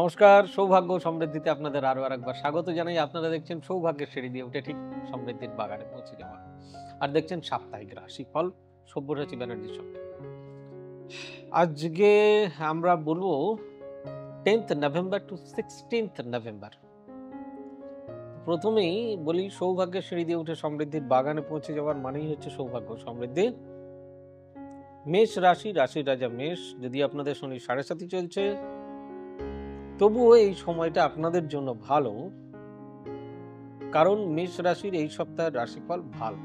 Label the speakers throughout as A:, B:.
A: নমস্কার, সৌভাগ্য সমৃদ্ধিতে আপনাদের আরো আরেকবার স্বাগত জানাই। আপনারা দেখছেন সৌভাগ্যের সিঁড়ি দিয়ে উঠে ঠিক সমৃদ্ধির বাগানে পৌঁছে যাওয়া। আর দেখছেন সাপ্তাহিক রাশিফল সব্যসাচী ব্যানার্জির সঙ্গে। আজকে আমরা বলবো 10th November two 16th November. প্রথমেই বলি, সৌভাগ্যের সিঁড়ি দিয়ে উঠে সমৃদ্ধির বাগানে পৌঁছে যাওয়ার মানেই হচ্ছে সৌভাগ্য সমৃদ্ধি। মেষ রাশি, রাশির রাজা মেষ। যদি আপনাদের শনি 7.5 চলছে, তবুও এই সময়টা আপনাদের জন্য ভালো, কারণ মেষ রাশির এই সপ্তাহের রাশিফল ভালো।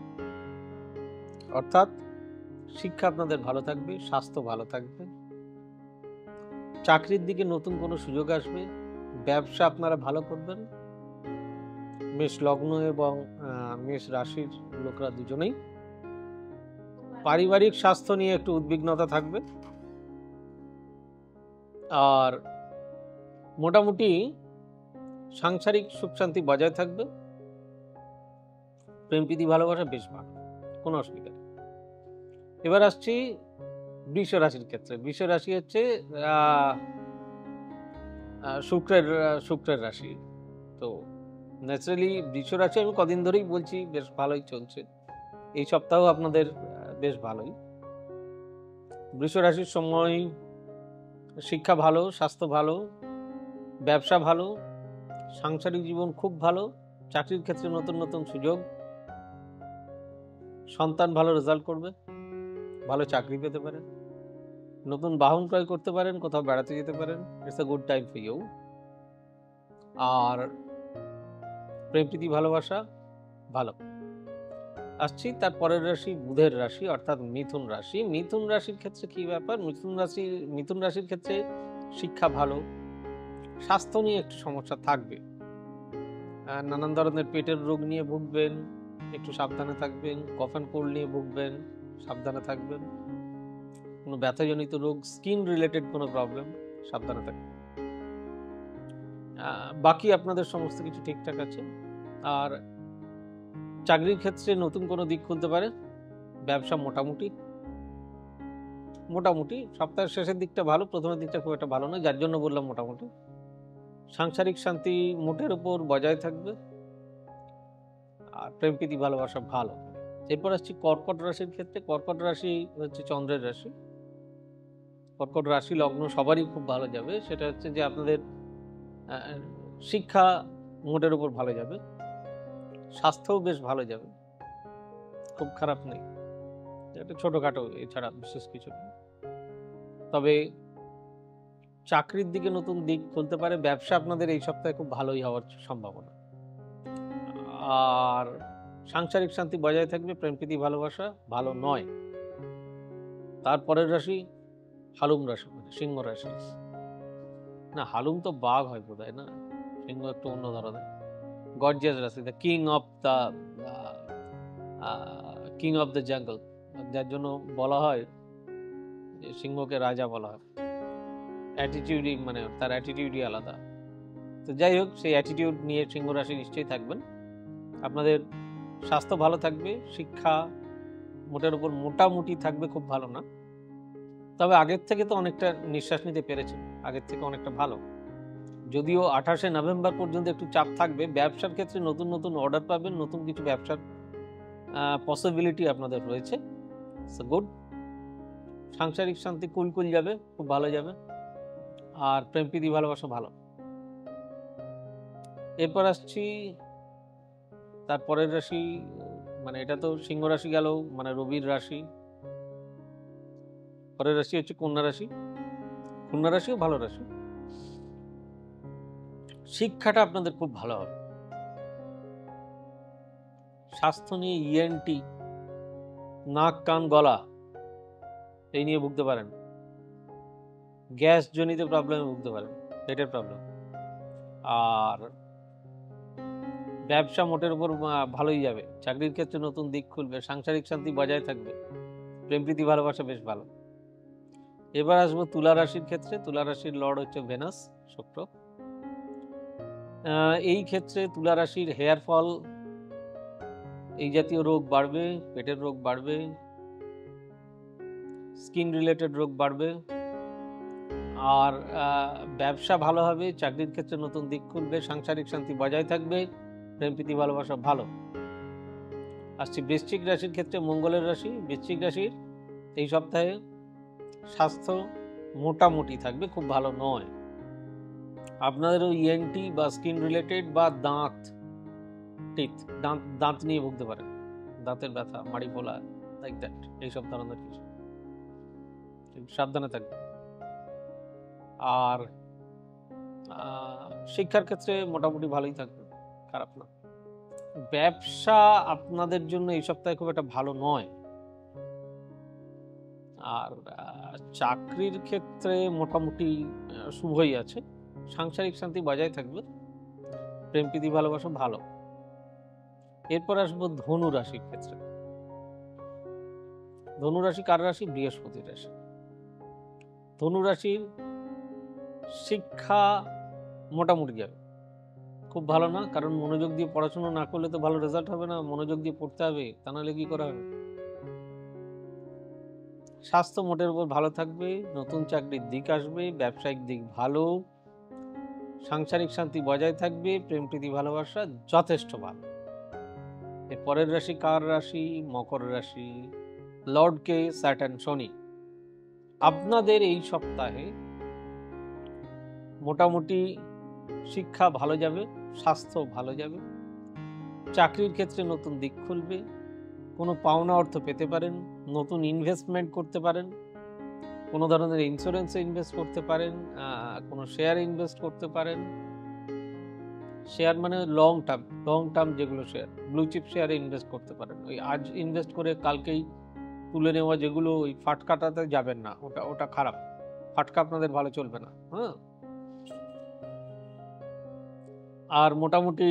A: অর্থাৎ শিক্ষা আপনাদের ভালো থাকবে, স্বাস্থ্য ভালো থাকবে, চাকরির দিকে নতুন কোনো সুযোগ আসবে, ব্যবসা আপনারা ভালো করবেন। মেষ লগ্ন এবং মেষ রাশির লোকরা দুজনেই। পারিবারিক স্বাস্থ্য নিয়ে একটু উদ্বিগ্নতা থাকবে, আর মোটামুটি সাংসারিক সুখ শান্তি বজায় থাকবে। প্রেম প্রীতি ভালোবাসা বেশ ভালো, কোনো অসুবিধা নেই। এবার আসছি বৃষ রাশির ক্ষেত্রে। বৃষ রাশি হচ্ছে শুক্রের রাশি। তো ন্যাচারালি বৃষ রাশি আমি কদিন ধরেই বলছি বেশ ভালোই চলছে, এই সপ্তাহ আপনাদের বেশ ভালোই। বৃষ রাশির সময় শিক্ষা ভালো, স্বাস্থ্য ভালো, ব্যবসা ভালো, সাংসারিক জীবন খুব ভালো, চাকরির ক্ষেত্রে নতুন নতুন সুযোগ, সন্তান ভালো রেজাল্ট করবে, ভালো চাকরি পেতে পারেন, নতুন বাহন ক্রয় করতে পারেন, কোথাও বেড়াতে যেতে পারেন। It's a good time for you. আর প্রেম প্রীতি ভালোবাসা ভালো। আসছি তার পরের রাশি বুধের রাশি, অর্থাৎ মিথুন রাশি। মিথুন রাশির ক্ষেত্রে কি ব্যাপার? মিথুন রাশির ক্ষেত্রে শিক্ষা ভালো, স্বাস্থ্য নিয়ে একটু সমস্যা থাকবে, নানান ধরনের পেটের রোগ নিয়ে ভুগবেন, একটু সাবধানে থাকবেন। কফ অ্যান্ড কোল্ড নিয়ে ভুগবেন, সাবধানে থাকবেন। কোনো ব্যথাজনিত রোগ, স্কিন রিলেটেড কোনো প্রবলেম, সাবধানে থাকবেন। বাকি আপনাদের সমস্ত কিছু ঠিকঠাক আছে। আর চাকরির ক্ষেত্রে নতুন কোনো দিক খুলতে পারে, ব্যবসা মোটামুটি সপ্তাহের শেষের দিকটা ভালো, প্রথমের দিকটা খুব একটা ভালো নয়, যার জন্য বললাম মোটামুটি। সাংসারিক শান্তি মোটের উপর বজায় থাকবে, আর প্রেম প্রীতি ভালোবাসা ভালো। এরপর আসছি কর্কট রাশির ক্ষেত্রে। কর্কট রাশি হচ্ছে চন্দ্রের রাশি। কর্কট রাশি লগ্ন সবারই খুব ভালো যাবে। সেটা হচ্ছে যে আপনাদের শিক্ষা মোটের উপর ভালো যাবে, স্বাস্থ্যও বেশ ভালো যাবে, খুব খারাপ নেই, এটা ছোটখাটো, এছাড়া বিশেষ কিছু নেই। তবে চাকরির দিকে নতুন দিক খুলতে পারে, ব্যবসা আপনাদের এই সপ্তাহে খুব ভালোই হওয়ার সম্ভাবনা। আর সাংসারিক শান্তি বজায় থাকবে, প্রেম প্রীতি ভালোবাসা ভালো নয়। তারপরের রাশি হালুম রাশি, সিংহ রাশি। না, হালুম তো বাঘ হয় বোধহয়, না, সিংহ একটু অন্য ধরনের। গর্জিয়াস রাশি, the king of the jungle, যার জন্য বলা হয় যে সিংহকে রাজা বলা হয়। অ্যাটিটিউডই, মানে তার অ্যাটিটিউডই আলাদা। তো যাই হোক, সেই অ্যাটিটিউড নিয়ে সিংহ রাশি নিশ্চয়ই থাকবেন। আপনাদের স্বাস্থ্য ভালো থাকবে, শিক্ষা মোটের উপর মোটামুটি থাকবে, খুব ভালো না, তবে আগের থেকে তো অনেকটা নিঃশ্বাস নিতে পেরেছেন, আগের থেকে অনেকটা ভালো। যদিও 28 নভেম্বর পর্যন্ত একটু চাপ থাকবে। ব্যবসার ক্ষেত্রে নতুন নতুন অর্ডার পাবেন, নতুন কিছু ব্যবসার পসিবিলিটি আপনাদের রয়েছে, সো গুড। সাংসারিক শান্তি কুলকুল যাবে, খুব ভালো যাবে, আর প্রেম প্রীতি ভালোবাসা ভালো। এরপর আসছি তারপরের রাশি, মানে এটা তো সিংহ রাশি গেল, মানে রবির রাশি। পরের রাশি হচ্ছে কন্যা রাশি। কন্যা রাশিও ভালো রাশি, শিক্ষাটা আপনাদের খুব ভালো হবে। স্বাস্থ্য নিয়ে ইএনটি, নাক কান গলা এই নিয়ে ভুগতে পারেন, গ্যাস জনিত প্রবলেমে ভুগতে পারেন, পেটের প্রবলেম। আর ব্যবসা মোটের উপর ভালোই যাবে, চাকরির ক্ষেত্রে নতুন দিক খুলবে, সাংসারিক শান্তি বজায় থাকবে, প্রেম প্রীতি ভালোবাসা বেশ ভালো। এবার আসবো তুলা রাশির ক্ষেত্রে। তুলা রাশির লর্ড হচ্ছে ভেনাস, শুক্র। এই ক্ষেত্রে তুলা রাশির হেয়ার ফল, এই জাতীয় রোগ বাড়বে, পেটের রোগ বাড়বে, স্কিন রিলেটেড রোগ বাড়বে, আর ব্যবসা ভালো হবে, চাকরির ক্ষেত্রে নতুন দিক খুলবে, সাংসারিক শান্তি বজায় থাকবে, প্রেম প্রীতি ভালোবাসা ভালো। আসছি বৃশ্চিক রাশির ক্ষেত্রে, মঙ্গলের রাশি বৃশ্চিক রাশির এই সপ্তাহে স্বাস্থ্য মোটামুটি থাকবে, খুব ভালো নয়। আপনাদেরও ইএনটি বা স্কিন রিলেটেড বা দাঁত নিয়ে ভুগতে পারেন, দাঁতের ব্যথা, মাড়ি ফোলা, লাইক দ্যাট, এইসব ধরনের কিছু, সাবধানে থাকবে। আর শিক্ষার ক্ষেত্রে মোটামুটি ভালোই থাকবে, খারাপ না। ব্যবসা আপনাদের জন্য এই সপ্তাহে খুব একটা ভালো নয়। আর চাকরির ক্ষেত্রে মোটামুটি শুভই আছে, সাংসারিক শান্তি বজায় থাকবে, প্রেম প্রীতি ভালোবাসা ভালো। এরপর আসবো ধনু রাশির ক্ষেত্রে। ধনু রাশি কার রাশি? বৃহস্পতির রাশি। ধনু রাশির শিক্ষা মোটামুটি যাবে, খুব ভালো না, কারণ মনোযোগ দিয়ে পড়াশোনা না করলে তো ভালো রেজাল্ট হবে না, মনোযোগ দিয়ে পড়তে হবে, তা নাহলে কি করা হবে। স্বাস্থ্য মোটের উপর ভালো থাকবে, নতুন চাকরির দিক আসবে, ব্যবসায়িক দিক ভালো, সাংসারিক শান্তি বজায় থাকবে, প্রেম প্রীতি ভালোবাসা যথেষ্ট ভালো। এর পরের রাশি কার রাশি? মকর রাশি, লর্ড কে স্যাটার্ন শনি। আপনাদের এই সপ্তাহে মোটামুটি শিক্ষা ভালো যাবে, স্বাস্থ্য ভালো যাবে, চাকরির ক্ষেত্রে নতুন দিক খুলবে, কোনো পাওনা অর্থ পেতে পারেন, নতুন ইনভেস্টমেন্ট করতে পারেন, কোনো ধরনের ইন্স্যুরেন্সে ইনভেস্ট করতে পারেন, কোনো শেয়ারে ইনভেস্ট করতে পারেন। শেয়ার মানে লং টার্ম যেগুলো শেয়ার, ব্লু চিপ শেয়ারে ইনভেস্ট করতে পারেন। ওই আজ ইনভেস্ট করে কালকেই তুলে নেওয়া যেগুলো, ওই ফাটকাটাতে যাবেন না, ওটা খারাপ, ফাটকা আপনাদের ভালো চলবে না। হ্যাঁ, আর মোটামুটি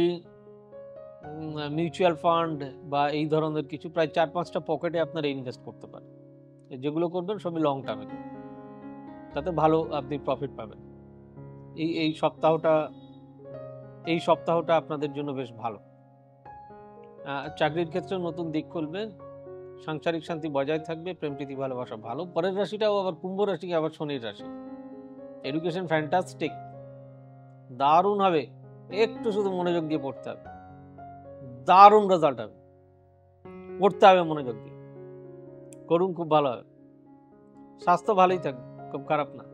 A: মিউচুয়াল ফান্ড বা এই ধরনের কিছু প্রায় 4-5টা পকেটে আপনারা ইনভেস্ট করতে পারেন, যেগুলো করবেন সবই লং টার্মে, তাতে ভালো আপনি প্রফিট পাবেন। এই সপ্তাহটা আপনাদের জন্য বেশ ভালো। চাকরির ক্ষেত্রে নতুন দিক খুলবে, সাংসারিক শান্তি বজায় থাকবে, প্রেম প্রীতি ভালোবাসা ভালো। পরের রাশিটাও আবার কুম্ভ রাশি, আবার শনির রাশি। এডুকেশন ফ্যান্টাস্টিক, দারুণ হবে, একটু শুধু মনোযোগ দিয়ে পড়তে হবে, দারুণ রেজাল্ট হবে, পড়তে হবে মনোযোগ দিয়ে, করুন, খুব ভালো হবে। স্বাস্থ্য ভালোই থাকবে, খুব খারাপ না,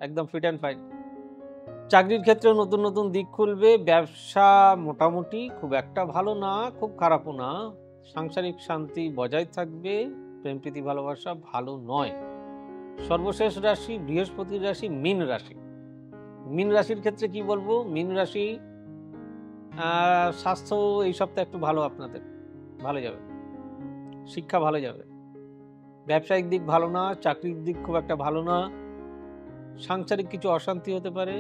A: একদম ফিট অ্যান্ড ফাইন। চাকরির ক্ষেত্রে নতুন নতুন দিক খুলবে, ব্যবসা মোটামুটি, খুব একটা ভালো না, খুব খারাপও না, সাংসারিক শান্তি বজায় থাকবে, প্রেম প্রীতি ভালোবাসা ভালো নয়। সর্বশেষ রাশি বৃহস্পতির রাশি, মীন রাশি। মীন রাশির ক্ষেত্রে কি বলবো? মীন রাশি স্বাস্থ্য এই সপ্তাহে একটু ভালো, আপনাদের ভালো যাবে, শিক্ষা ভালো যাবে, ব্যবসায়িক দিক ভালো না, চাকরির দিক খুব একটা ভালো না, সাংসারিক কিছু অশান্তি হতে পারে,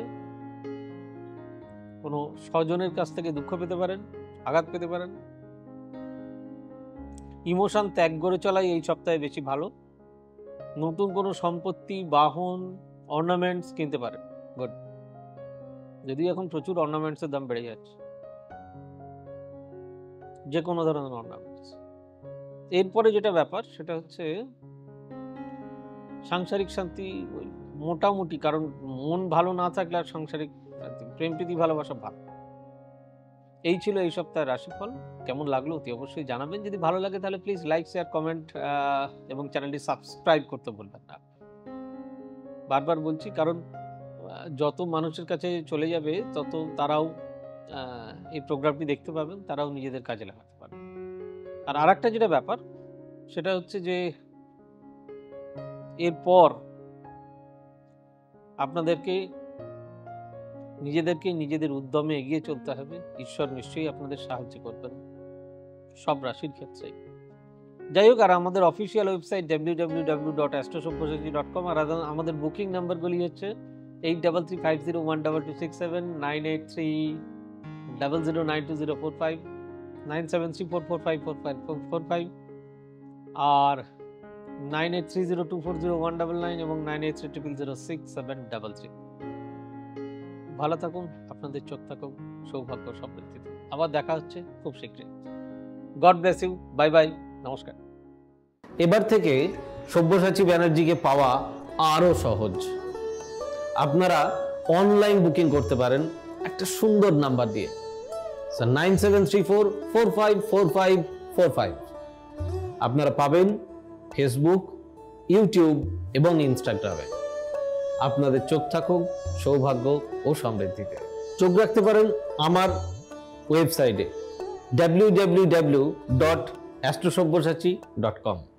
A: কোনো স্বজনের কাছ থেকে দুঃখ পেতে পারেন, আঘাত পেতে পারেন। ইমোশন ত্যাগ করে চলাই এই সপ্তাহে বেশি ভালো। নতুন কোনো সম্পত্তি, বাহন, অর্নামেন্টস কিনতে পারেন, গুড। যদিও এখন প্রচুর অর্নামেন্টসের দাম বেড়ে যাচ্ছে, যে কোনো ধরনের অর্নামেন্টস। এরপরে যেটা ব্যাপার সেটা হচ্ছে সাংসারিক শান্তি মোটামুটি, কারণ মন ভালো না থাকলে আর সাংসারিক শান্তি, প্রেম প্রীতি ভালোবাসা ভালো। এই ছিল এই সপ্তাহের রাশিফল। কেমন লাগলো অতি অবশ্যই জানাবেন। যদি ভালো লাগে তাহলে প্লিজ লাইক, শেয়ার, কমেন্ট এবং চ্যানেলটি সাবস্ক্রাইব করতে ভুলবেন না। বারবার বলছি, কারণ যত মানুষের কাছে চলে যাবে তত তারাও এই প্রোগ্রামটি দেখতে পাবেন, তারাও নিজেদের কাজে লাগাতে পারবে। আর আরেকটা যেটা ব্যাপার সেটা হচ্ছে যে এরপর আপনাদেরকে নিজেদের উদ্যমে এগিয়ে চলতে হবে। ঈশ্বর নিশ্চয়ই আপনাদের সাহায্য করবেন সব রাশির ক্ষেত্রে। যাই হোক, আর আমাদের অফিসিয়াল ওয়েবসাইট www.astrosobhyasachi.com, আর আমাদের বুকিং নাম্বারগুলি হচ্ছে 8335012267, 9830092045, 9734454545, আর 9830240199 এবং 9830067333। ভালো থাকুন, আপনাদের চোখ থাকুক, সৌভাগ্য সমৃদ্ধিতে। আবার দেখা হচ্ছে খুব শীঘ্রই। God bless you, bye bye, নমস্কার। এবার থেকে সব্যসাচী ব্যানার্জিকে পাওয়া আরও সহজ।
B: আপনারা অনলাইন বুকিং করতে পারেন একটা সুন্দর নাম্বার দিয়ে 9734454545। আপনারা পাবেন ফেসবুক, ইউটিউব এবং ইনস্টাগ্রামে। আপনাদের চোখ থাকুক সৌভাগ্য ও সমৃদ্ধিতে। চোখ রাখতে পারেন আমার ওয়েবসাইটে www.astrosavysachi.com।